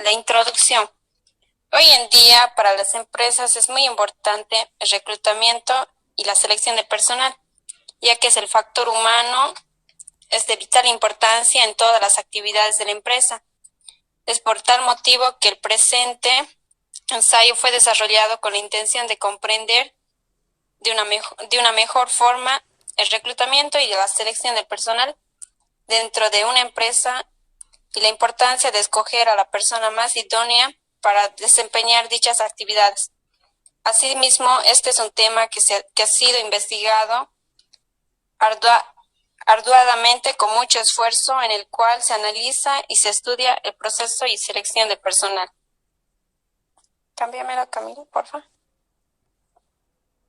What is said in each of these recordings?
La introducción. Hoy en día para las empresas es muy importante el reclutamiento y la selección de personal, ya que es el factor humano, es de vital importancia en todas las actividades de la empresa. Es por tal motivo que el presente ensayo fue desarrollado con la intención de comprender de una mejor forma el reclutamiento y la selección del personal dentro de una empresa y la importancia de escoger a la persona más idónea para desempeñar dichas actividades. Asimismo, este es un tema que ha sido investigado arduamente con mucho esfuerzo, en el cual se analiza y se estudia el proceso y selección de personal. Cámbiamelo, Camilo, por favor.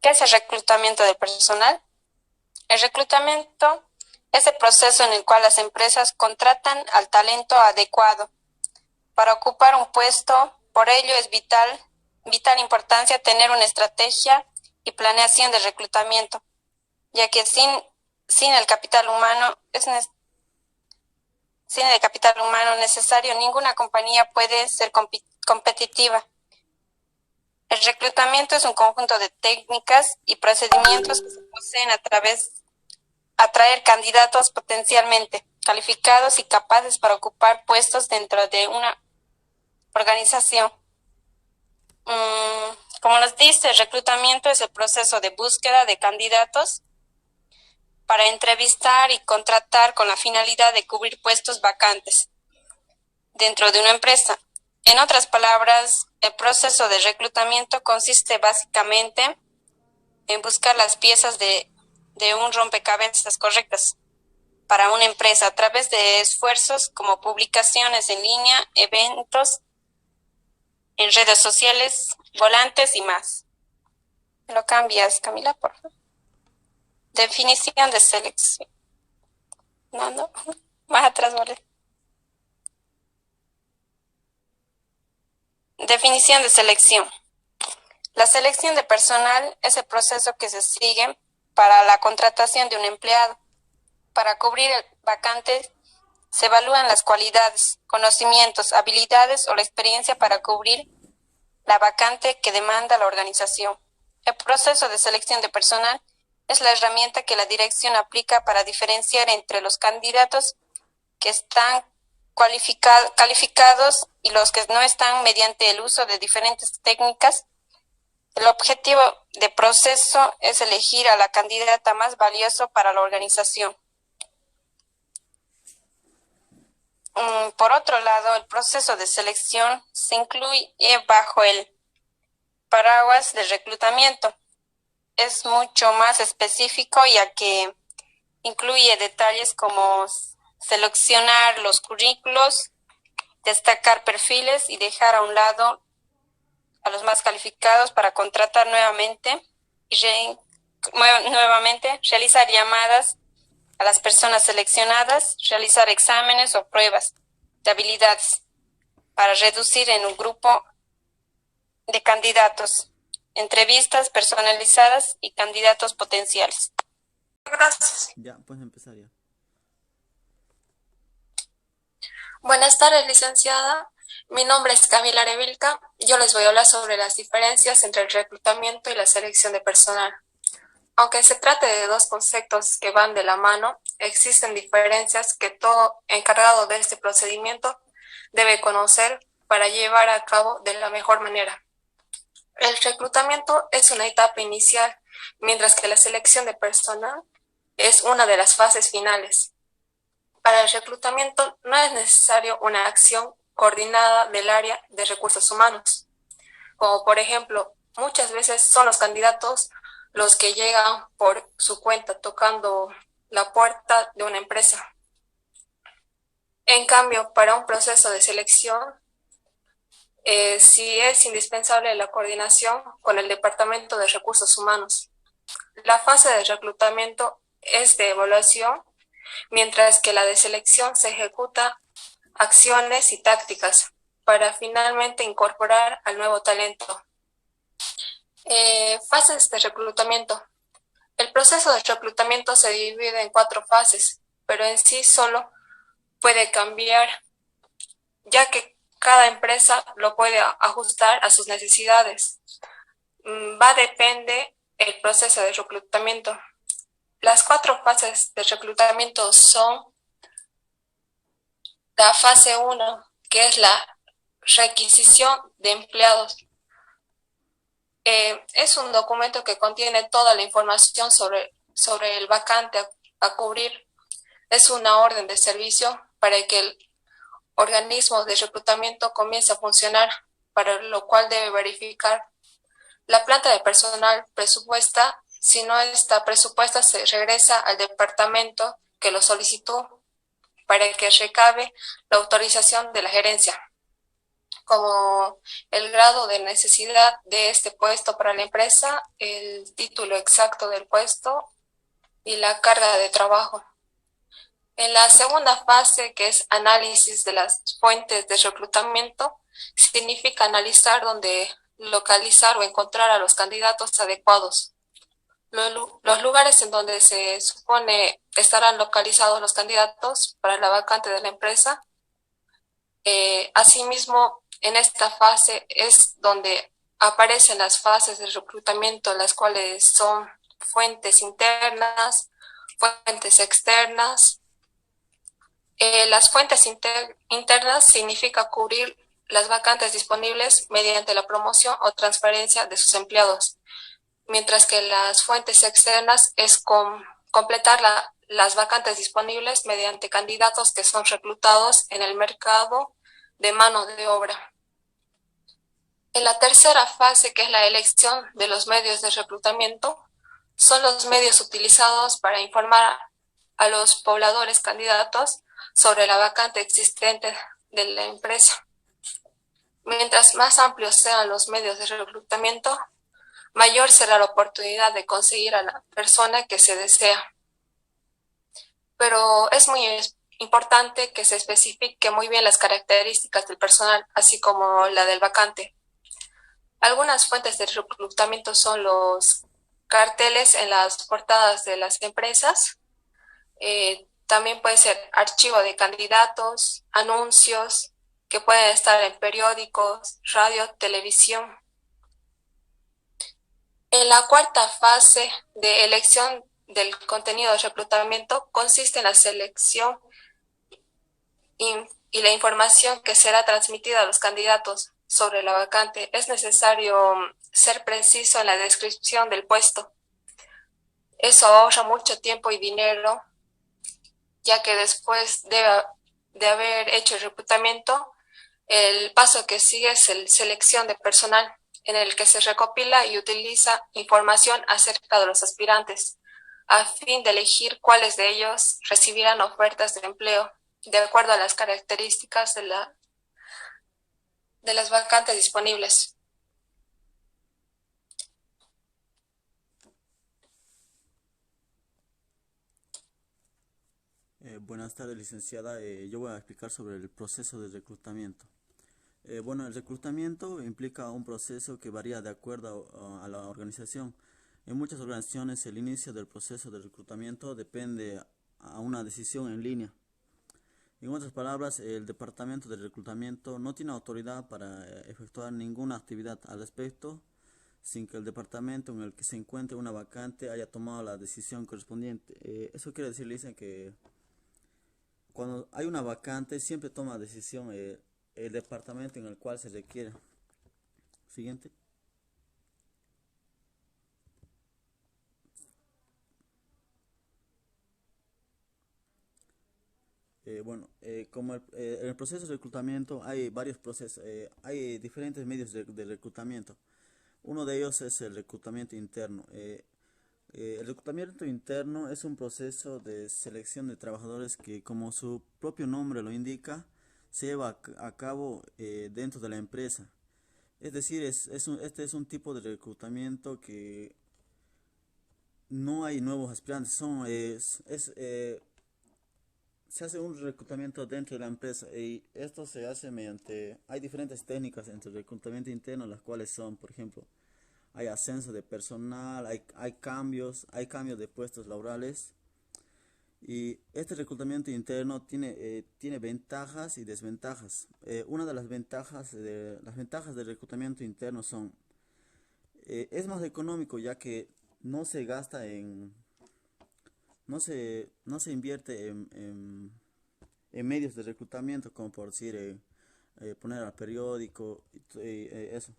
¿Qué es el reclutamiento del personal? El reclutamiento es el proceso en el cual las empresas contratan al talento adecuado para ocupar un puesto. Por ello es vital importancia tener una estrategia y planeación de reclutamiento, ya que sin el capital humano necesario, ninguna compañía puede ser competitiva. El reclutamiento es un conjunto de técnicas y procedimientos que se poseen a atraer candidatos potencialmente calificados y capaces para ocupar puestos dentro de una organización. Como nos dice, el reclutamiento es el proceso de búsqueda de candidatos para entrevistar y contratar con la finalidad de cubrir puestos vacantes dentro de una empresa. En otras palabras, el proceso de reclutamiento consiste básicamente en buscar las piezas de un rompecabezas correctas para una empresa a través de esfuerzos como publicaciones en línea, eventos en redes sociales, volantes y más. ¿Lo cambias, Camila, por favor? Definición de selección. No. Más atrás, ¿vale? Definición de selección. La selección de personal es el proceso que se sigue para la contratación de un empleado. Para cubrir el vacante se evalúan las cualidades, conocimientos, habilidades o la experiencia para cubrir la vacante que demanda la organización. El proceso de selección de personal es la herramienta que la dirección aplica para diferenciar entre los candidatos que están calificados y los que no están mediante el uso de diferentes técnicas. El objetivo del proceso es elegir a la candidata más valiosa para la organización. Por otro lado, el proceso de selección se incluye bajo el paraguas de reclutamiento. Es mucho más específico, ya que incluye detalles como seleccionar los currículos, destacar perfiles y dejar a un lado a los más calificados para contratar nuevamente, realizar llamadas a las personas seleccionadas, realizar exámenes o pruebas de habilidades para reducir en un grupo de candidatos, entrevistas personalizadas y candidatos potenciales. Gracias. Ya, puedes empezar ya. Buenas tardes, licenciada. Mi nombre es Camila Arevilca. Yo les voy a hablar sobre las diferencias entre el reclutamiento y la selección de personal. Aunque se trate de dos conceptos que van de la mano, existen diferencias que todo encargado de este procedimiento debe conocer para llevar a cabo de la mejor manera. El reclutamiento es una etapa inicial, mientras que la selección de personal es una de las fases finales. Para el reclutamiento no es necesario una acción coordinada del área de recursos humanos, como por ejemplo, muchas veces son los candidatos los que llegan por su cuenta tocando la puerta de una empresa. En cambio, para un proceso de selección, sí es indispensable la coordinación con el Departamento de Recursos Humanos. La fase de reclutamiento es de evaluación, mientras que la de selección se ejecuta acciones y tácticas para finalmente incorporar al nuevo talento. Fases de reclutamiento. El proceso de reclutamiento se divide en 4 fases, pero en sí solo puede cambiar, ya que cada empresa lo puede ajustar a sus necesidades. Va a depender el proceso de reclutamiento. Las 4 fases de reclutamiento son la fase 1, que es la requisición de empleados. Es un documento que contiene toda la información sobre el vacante a cubrir. Es una orden de servicio para que el organismo de reclutamiento comience a funcionar, para lo cual debe verificar la planta de personal presupuesta. Si no está presupuesta, se regresa al departamento que lo solicitó para que recabe la autorización de la gerencia, como el grado de necesidad de este puesto para la empresa, el título exacto del puesto y la carga de trabajo. En la segunda fase, que es análisis de las fuentes de reclutamiento, significa analizar dónde localizar o encontrar a los candidatos adecuados. Los lugares en donde se supone estarán localizados los candidatos para la vacante de la empresa. Asimismo, en esta fase es donde aparecen las fases de reclutamiento, las cuales son fuentes internas, fuentes externas. Las fuentes internas significa cubrir las vacantes disponibles mediante la promoción o transferencia de sus empleados, mientras que las fuentes externas es completar las vacantes disponibles mediante candidatos que son reclutados en el mercado de mano de obra. En la tercera fase, que es la elección de los medios de reclutamiento, son los medios utilizados para informar a los pobladores candidatos sobre la vacante existente de la empresa. Mientras más amplios sean los medios de reclutamiento, mayor será la oportunidad de conseguir a la persona que se desea. Pero es muy importante que se especifique muy bien las características del personal, así como la del vacante. Algunas fuentes de reclutamiento son los carteles en las portadas de las empresas. También puede ser archivo de candidatos, anuncios que pueden estar en periódicos, radio, televisión. En la cuarta fase de elección del contenido de reclutamiento consiste en la selección y la información que será transmitida a los candidatos sobre la vacante. Es necesario ser preciso en la descripción del puesto. Eso ahorra mucho tiempo y dinero, ya que después de haber hecho el reclutamiento, el paso que sigue es la selección de personal, en el que se recopila y utiliza información acerca de los aspirantes, a fin de elegir cuáles de ellos recibirán ofertas de empleo, de acuerdo a las características de las vacantes disponibles. Buenas tardes, licenciada. Yo voy a explicar sobre el proceso de reclutamiento. Bueno, el reclutamiento implica un proceso que varía de acuerdo a la organización. En muchas organizaciones, el inicio del proceso de reclutamiento depende a una decisión en línea. En otras palabras, el departamento de reclutamiento no tiene autoridad para efectuar ninguna actividad al respecto sin que el departamento en el que se encuentre una vacante haya tomado la decisión correspondiente. Eso quiere decir, Lisa, que cuando hay una vacante siempre toma decisión el departamento en el cual se requiere. Siguiente. Como en el proceso de reclutamiento hay varios procesos, hay diferentes medios de reclutamiento. Uno de ellos es el reclutamiento interno. El reclutamiento interno es un proceso de selección de trabajadores que, como su propio nombre lo indica, se lleva a cabo dentro de la empresa. Es decir, este es un tipo de reclutamiento que no hay nuevos aspirantes, se hace un reclutamiento dentro de la empresa y esto se hace hay diferentes técnicas entre el reclutamiento interno, las cuales son, por ejemplo, hay ascenso de personal, hay cambios de puestos laborales Y este reclutamiento interno tiene ventajas y desventajas. Una de las ventajas del reclutamiento interno son, es más económico ya que no se gasta en, no se invierte en medios de reclutamiento, como por decir, poner al periódico, eso.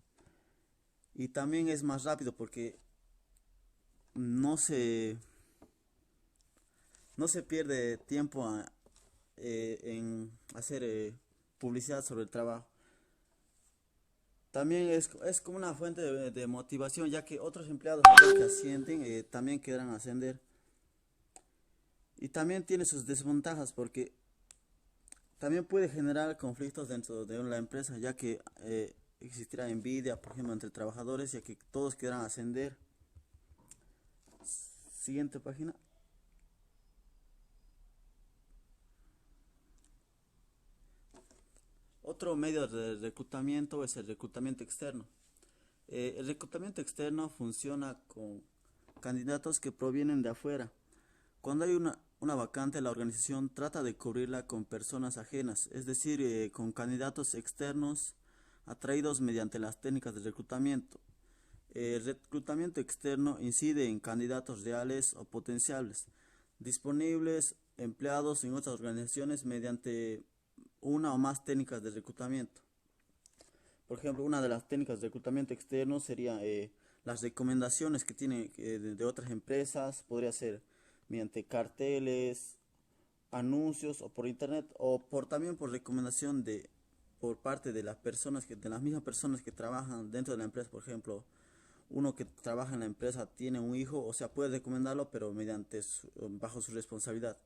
Y también es más rápido porque no se, no se pierde tiempo en hacer publicidad sobre el trabajo. También es como una fuente de motivación, ya que otros empleados al ver que ascienden también querrán ascender. Y también tiene sus desventajas porque también puede generar conflictos dentro de la empresa, ya que existirá envidia, por ejemplo, entre trabajadores, ya que todos querrán ascender. Siguiente página. Otro medio de reclutamiento es el reclutamiento externo. El reclutamiento externo funciona con candidatos que provienen de afuera. Cuando hay una vacante, la organización trata de cubrirla con personas ajenas, es decir, con candidatos externos atraídos mediante las técnicas de reclutamiento. El reclutamiento externo incide en candidatos reales o potenciales, disponibles, empleados en otras organizaciones mediante una o más técnicas de reclutamiento. Por ejemplo, una de las técnicas de reclutamiento externo sería las recomendaciones que tiene de otras empresas, podría ser mediante carteles, anuncios o por internet o también por recomendación por parte de de las mismas personas que trabajan dentro de la empresa. Por ejemplo, uno que trabaja en la empresa tiene un hijo, o sea, puede recomendarlo, pero bajo su responsabilidad.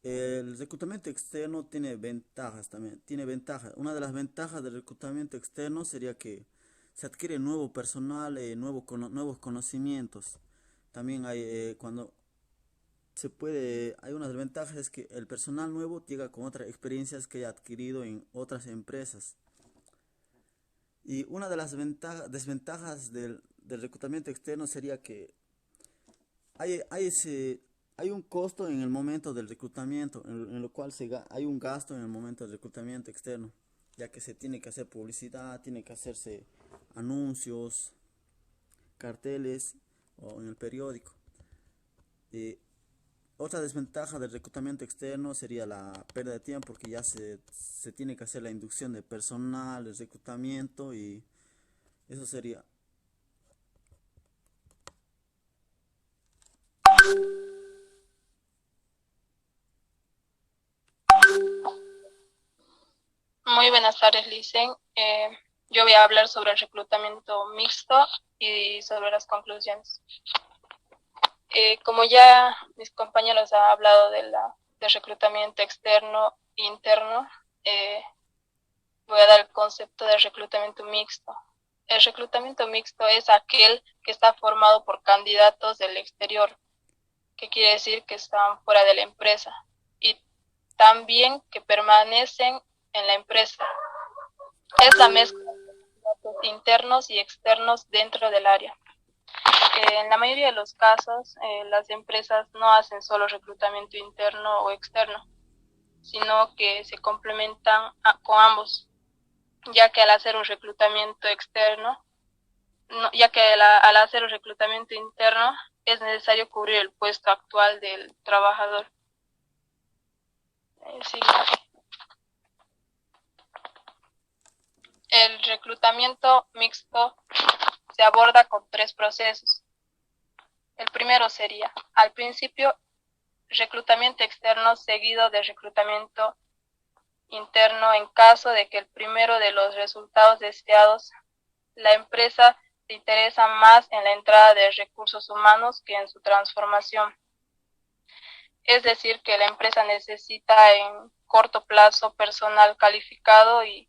El reclutamiento externo tiene ventajas también, tiene ventajas. Una de las ventajas del reclutamiento externo sería que se adquiere nuevo personal, nuevos conocimientos. También hay una desventaja, es que el personal nuevo llega con otras experiencias que haya adquirido en otras empresas. Y una de las desventajas del reclutamiento externo sería que hay, hay, ese, hay un costo en el momento del reclutamiento, en lo cual hay un gasto en el momento del reclutamiento externo, ya que se tiene que hacer publicidad, tiene que hacerse anuncios, carteles o en el periódico. Eh, Otra desventaja del reclutamiento externo sería la pérdida de tiempo, porque ya se tiene que hacer la inducción de personal, el reclutamiento y eso sería. Muy buenas tardes, Licen. Yo voy a hablar sobre el reclutamiento mixto y sobre las conclusiones. Como ya mis compañeros han hablado del reclutamiento externo e interno, voy a dar el concepto de reclutamiento mixto. El reclutamiento mixto es aquel que está formado por candidatos del exterior, que quiere decir que están fuera de la empresa, y también que permanecen en la empresa. Es la mezcla de candidatos internos y externos dentro del área. En la mayoría de los casos, las empresas no hacen solo reclutamiento interno o externo, sino que se complementan con ambos, ya que al hacer un reclutamiento externo, al hacer un reclutamiento interno, es necesario cubrir el puesto actual del trabajador. El reclutamiento mixto se aborda con 3 procesos. El primero sería, al principio, reclutamiento externo seguido de reclutamiento interno en caso de que el primero de los resultados deseados, la empresa se interesa más en la entrada de recursos humanos que en su transformación. Es decir, que la empresa necesita en corto plazo personal calificado y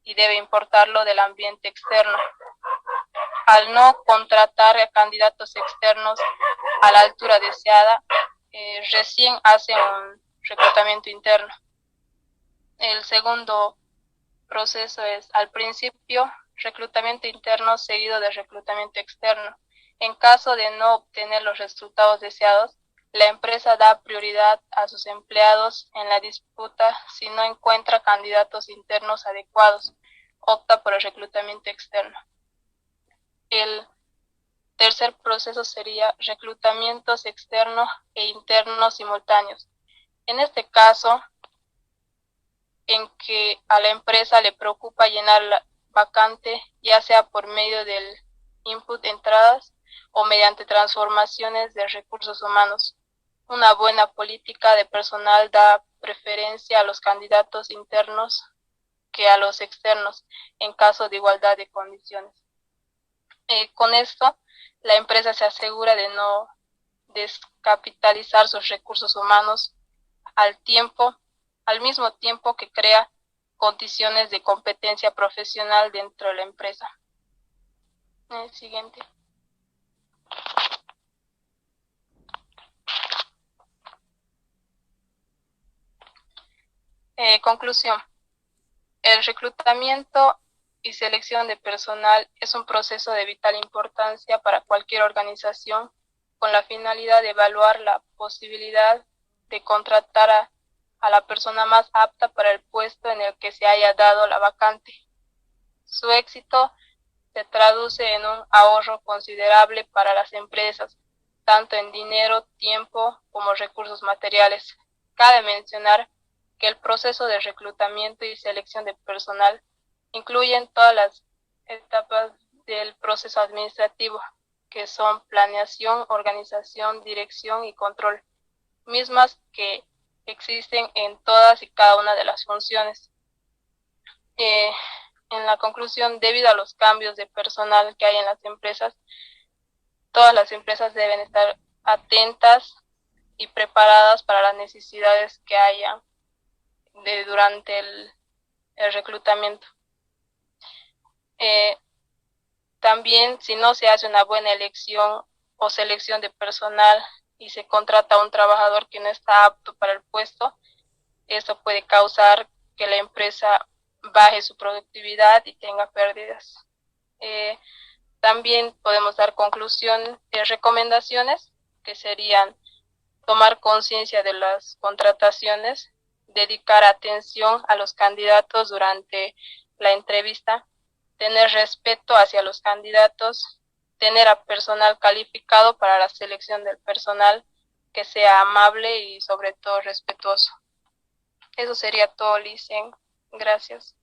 debe importarlo del ambiente externo. Al no contratar a candidatos externos a la altura deseada, recién hace un reclutamiento interno. El segundo proceso es, al principio, reclutamiento interno seguido de reclutamiento externo. En caso de no obtener los resultados deseados, La empresa da prioridad a sus empleados en la disputa si no encuentra candidatos internos adecuados. Opta por el reclutamiento externo. El tercer proceso sería reclutamientos externos e internos simultáneos. En este caso, en que a la empresa le preocupa llenar la vacante, ya sea por medio del input de entradas o mediante transformaciones de recursos humanos. Una buena política de personal da preferencia a los candidatos internos que a los externos en caso de igualdad de condiciones. Con esto, la empresa se asegura de no descapitalizar sus recursos humanos al mismo tiempo que crea condiciones de competencia profesional dentro de la empresa. Siguiente. Conclusión. El reclutamiento y selección de personal es un proceso de vital importancia para cualquier organización con la finalidad de evaluar la posibilidad de contratar a la persona más apta para el puesto en el que se haya dado la vacante. Su éxito se traduce en un ahorro considerable para las empresas, tanto en dinero, tiempo como recursos materiales. Cabe mencionar que el proceso de reclutamiento y selección de personal incluyen todas las etapas del proceso administrativo, que son planeación, organización, dirección y control, mismas que existen en todas y cada una de las funciones. En la conclusión, debido a los cambios de personal que hay en las empresas, todas las empresas deben estar atentas y preparadas para las necesidades que haya durante el reclutamiento. También, si no se hace una buena elección o selección de personal y se contrata a un trabajador que no está apto para el puesto, esto puede causar que la empresa baje su productividad y tenga pérdidas. También podemos dar conclusión de recomendaciones que serían tomar conciencia de las contrataciones, dedicar atención a los candidatos durante la entrevista, tener respeto hacia los candidatos, tener a personal calificado para la selección del personal, que sea amable y sobre todo respetuoso. Eso sería todo, Licen. Gracias.